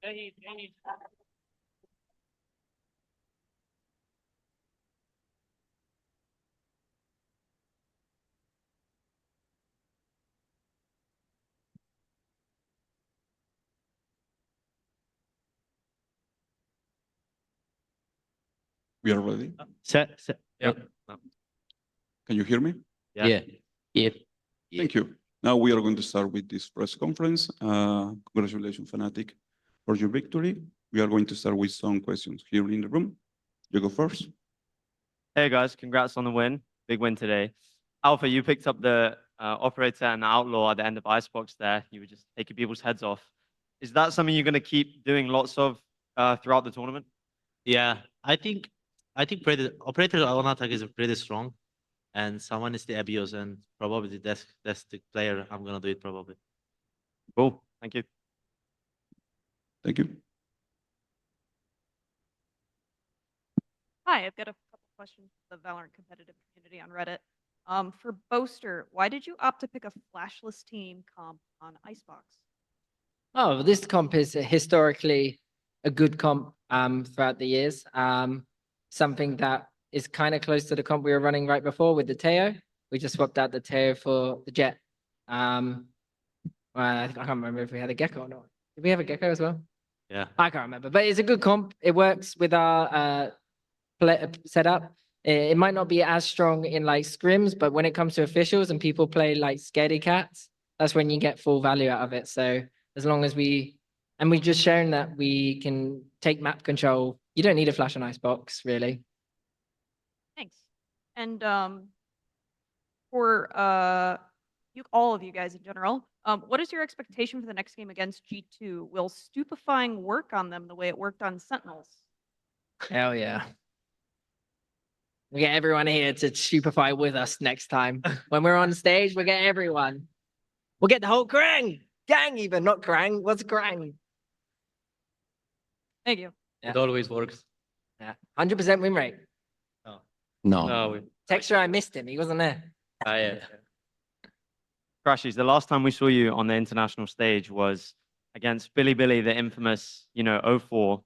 We are ready. Yeah. Can you hear me? Yeah. Thank you. Now we are going to start with this press conference. Congratulations, FNATIC, for your victory. We are going to start with some questions here in the room. You go first. Hey guys, congrats on the win. Big win today. Alpha, you picked up the operator and the outlaw at the end of Icebox there. You were just taking people's heads off. Is that something you're going to keep doing lots of throughout the tournament? Yeah, I think pretty operator on attack is pretty strong, and someone is the abuse, and probably that's the player I'm gonna do it probably. Cool. Thank you. Thank you. Hi, I've got a couple questions for the Valorant competitive community on Reddit. For Boaster, why did you opt to pick a flashless team comp on Icebox? Oh, this comp is historically a good comp throughout the years. Something that is kind of close to the comp we were running right before with the Teo. We just swapped out the Teo for the Jet. I can't remember if we had a Gecko or not. Did we have a Gecko as well? Yeah. I can't remember, but it's a good comp. It works with our setup. It might not be as strong in like scrims, but when it comes to officials and people play like scaredy cats, that's when you get full value out of it. So as long as we've just shown that we can take map control, you don't need a flash on Icebox, really. Thanks. And for all of you guys in general, what is your expectation for the next game against G2? Will stupefying work on them the way it worked on Sentinels? Hell yeah. We get everyone here to stupefy with us next time. When we're on stage, we'll get everyone. We'll get the whole Krang. Gang even, not Krang. What's Krang? Thank you. Yeah. It always works. Yeah. 100% win rate. No. No. Texture, I missed him. He wasn't there. Yeah. Crashies, the last time we saw you on the international stage was against Bilibili, the infamous, 04.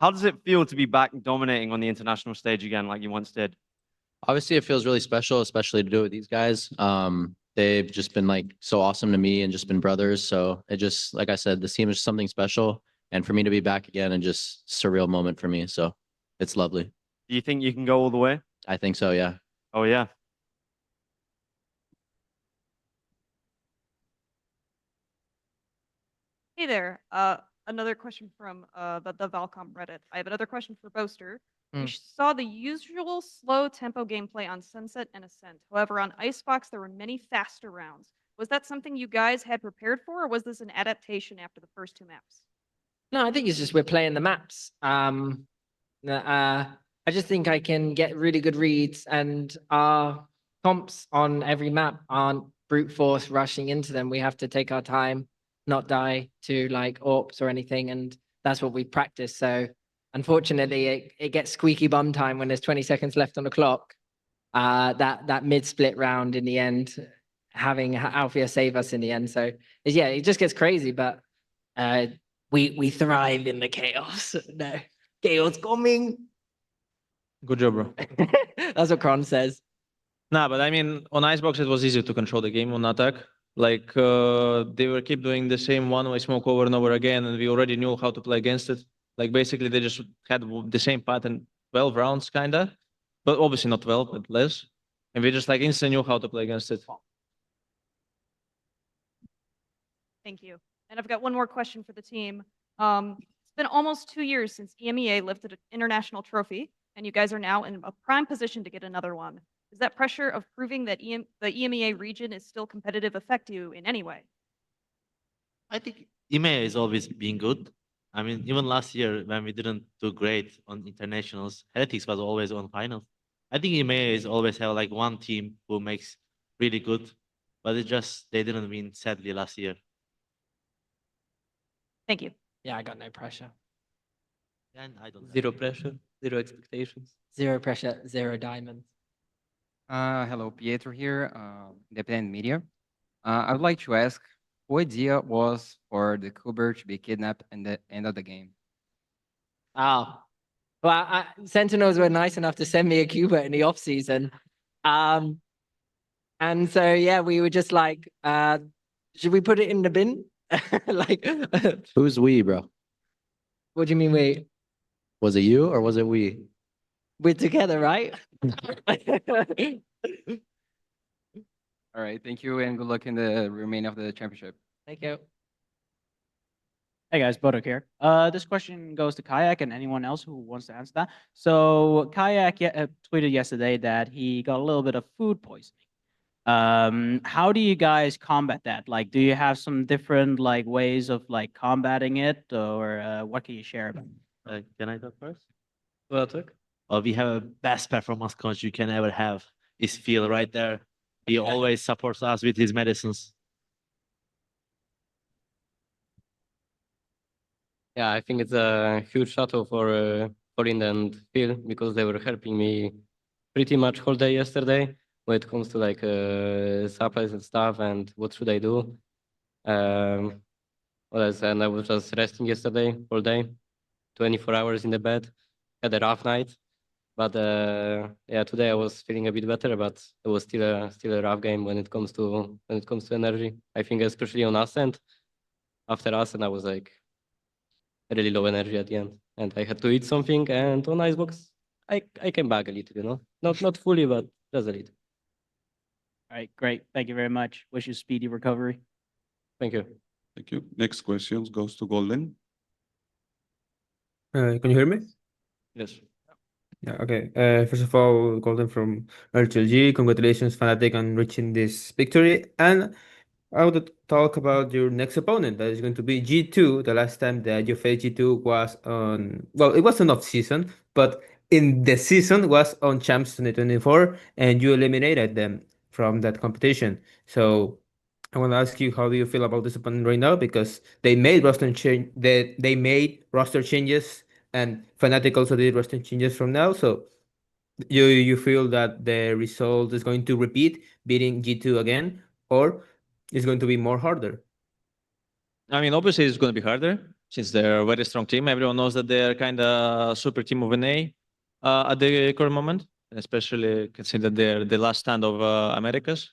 How does it feel to be back dominating on the international stage again like you once did? Obviously, it feels really special, especially to do it with these guys. They've just been like so awesome to me and just been brothers. So it just, like I said, this team is something special. And for me to be back again and just surreal moment for me. So it's lovely. Do you think you can go all the way? I think so, yeah. Oh, yeah. Hey there. Another question from the Valcom Reddit. I have another question for Boaster. We saw the usual slow tempo gameplay on Sunset and Ascent. However, on Icebox, there were many faster rounds. Was that something you guys had prepared for, or was this an adaptation after the first two maps? No, I think it's just we're playing the maps. I just think I can get really good reads, and our comps on every map aren't brute force rushing into them. We have to take our time, not die to like AWPs or anything, and that's what we practice. So unfortunately, it gets squeaky bum time when there's 20 seconds left on the clock. That mid-split round in the end, having Alfia save us in the end. So yeah, it just gets crazy, but we thrive in the chaos. No, chaos coming. Good job, bro. That's what Kron says. Nah, but I mean, on Icebox, it was easy to control the game on attack. Like, they were keep doing the same one-way smoke over and over again, and we already knew how to play against it. Like, basically, they just had the same pattern, 12 rounds, kinda. But obviously not 12, but less. And we just, like, instantly knew how to play against it. Thank you. And I've got one more question for the team. It's been almost 2 years since EMEA lifted an international trophy, and you guys are now in a prime position to get another one. Does that pressure of proving that the EMEA region is still competitive affect you in any way? I think EMEA is always being good. I mean, even last year when we didn't do great on internationals, FNATIC was always on finals. I think EMEA is always have like one team who makes really good, but it's just they didn't win sadly last year. Thank you. Yeah, I got no pressure. And I don't Zero pressure, zero expectations. Zero pressure, zero diamonds. Hello, Pietro here, independent media. I would like to ask, Who idea was for the Cooper to be kidnapped in the end of the game? Oh, well, Sentinels were nice enough to send me a Cuba in the off season. And so, yeah, we were just like, should we put it in the bin? Like, Who's we, bro? what do you mean Was it you or was it we? we're together, right? All right, thank you and good luck in the remaining of the championship. Thank you. Hey guys, Bodok here. This question goes to Kayak and anyone else who wants to answer that. So Kayak tweeted yesterday that he got a little bit of food poisoning. How do you guys combat that? Like, do you have some different like ways of like combating it, or what can you share about it? Can I talk first? Well, talk. We have a best performance coach you can ever have. Is Phil right there? He always supports us with his medicines. Yeah, I think it's a huge shout out for Colin and Phil because they were helping me pretty much whole day yesterday when it comes to like supplies and stuff and what should I do. What else? And I was just resting yesterday all day, 24 hours in the bed. Had a rough night, but yeah, today I was feeling a bit better, but it was still a rough game when it comes to energy. I think especially on Ascent. After Ascent, I was like really low energy at the end, and I had to eat something. And on Icebox, I came back a little, you know, not fully, but just a little. All right, great. Thank you very much. Wish you speedy recovery. Thank you. Thank you. Next question goes to Golden. Can you hear me? Yes. Yeah, okay. First of all, Golden from RTLG. Congratulations, Fnatic, on reaching this victory. And I want to talk about your next opponent. That is going to be G2. The last time that you faced G2 was on, well, it was an off season, but in the season was on Champs 2024, and you eliminated them from that competition. So I want to ask you, how do you feel about this opponent right now? Because they made roster change, they made roster changes, and Fnatic also did roster changes from now. So you feel that the result is going to repeat, beating G2 again, or it's going to be more harder? I mean, obviously it's going to be harder since they're a very strong team. Everyone knows that they're kind of super team of NA at the current moment, especially considering they're the last stand of Americas.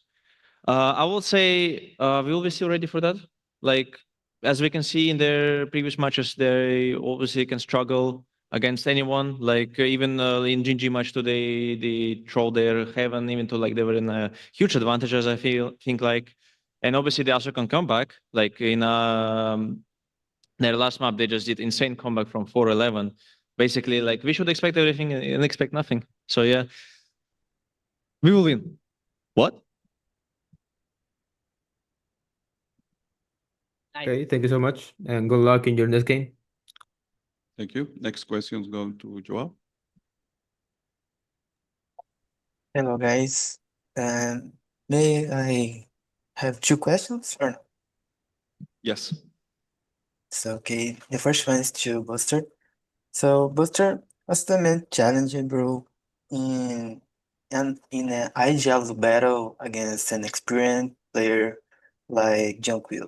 I would say we will be still ready for that. Like, as we can see in their previous matches, they obviously can struggle against anyone. Like even in GG match today, they trolled their heaven even to like they were in a huge advantages. I think like, and obviously they also can come back. Like in their last map, they just did insane comeback from 4-11. Basically, like we should expect everything and expect nothing. So yeah, we will win. What? Okay, thank you so much, and good luck in your next game. Thank you. Next questions go to Joao. Hello, guys. May I have two questions or no? Yes. So, okay. The first one is to Boaster. So, Boaster, what's the main challenge, bro, in an IGL battle against an experienced player like Jankos?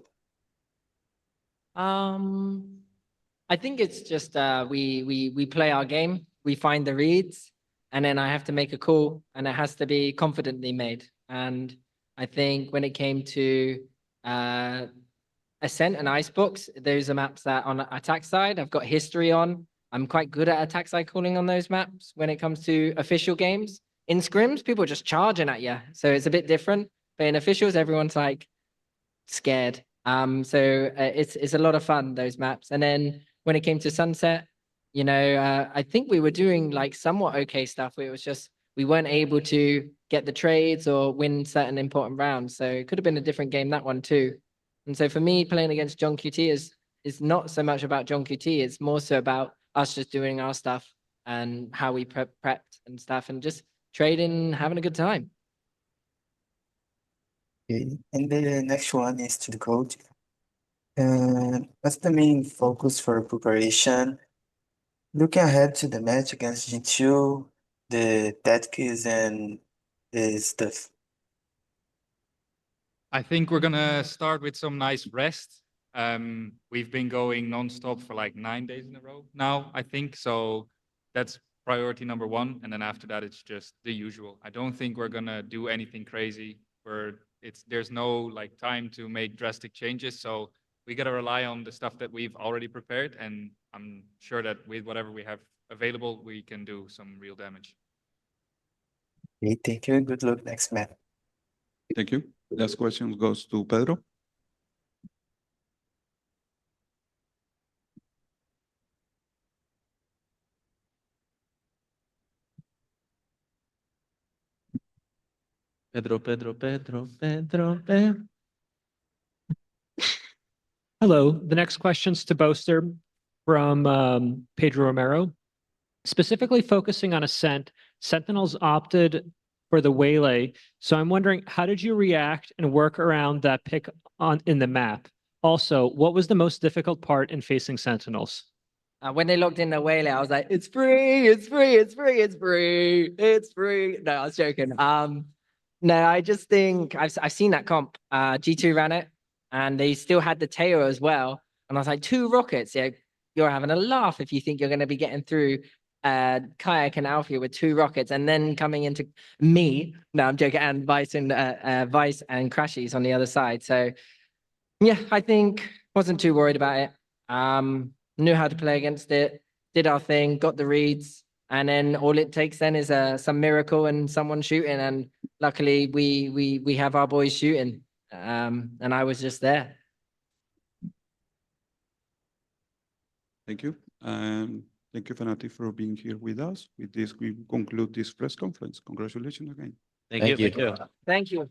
I think it's just we play our game, we find the reads, and then I have to make a call, and it has to be confidently made. And I think when it came to Ascent and Icebox, those are maps that on the attack side I've got history on. I'm quite good at attack side calling on those maps. When it comes to official games, in scrims, people are just charging at you, so it's a bit different. But in officials, everyone's like scared. So it's a lot of fun, those maps. And then when it came to Sunset, you know, I think we were doing like somewhat okay stuff. It was just we weren't able to get the trades or win certain important rounds. So it could have been a different game, that one too. And so for me, playing against John QT is not so much about John QT. It's more so about us just doing our stuff and how we prepped and stuff and just trading, having a good time. Okay. And the next one is to the coach. What's the main focus for preparation? Looking ahead to the match against G2, the tactics and the stuff. I think we're gonna start with some nice rest. We've been going nonstop for like 9 days in a row now, I think. So that's priority number one. And then after that, it's just the usual. I don't think we're gonna do anything crazy where there's no like time to make drastic changes. So we gotta rely on the stuff that we've already prepared. And I'm sure that with whatever we have available, we can do some real damage. Okay, thank you. Good luck next map. Thank you. Last question goes to Pedro. Pedro. Hello, the next question's to Boaster from Pedro Romero. Specifically focusing on Ascent, Sentinels opted for the waylay. So I'm wondering, how did you react and work around that pick in the map? Also, what was the most difficult part in facing Sentinels? When they logged in the waylay, I was like, it's free, it's free, it's free, it's free, it's free. No, I was joking. No, I just think I've seen that comp. G2 ran it, and they still had the Teo as well. And I was like, 2 rockets. Yeah, you're having a laugh if you think you're going to be getting through Kayak and Alfie with 2 rockets, and then coming into me. No, I'm joking. And Vice and Crashies on the other side. So yeah, I think wasn't too worried about it. Knew how to play against it. Did our thing. Got the reads. And then all it takes then is some miracle and someone shooting. And luckily we have our boys shooting. And I was just there. Thank you. Thank you, FNATIC, for being here with us. With this, we conclude this press conference. Congratulations again. Thank you. Thank you.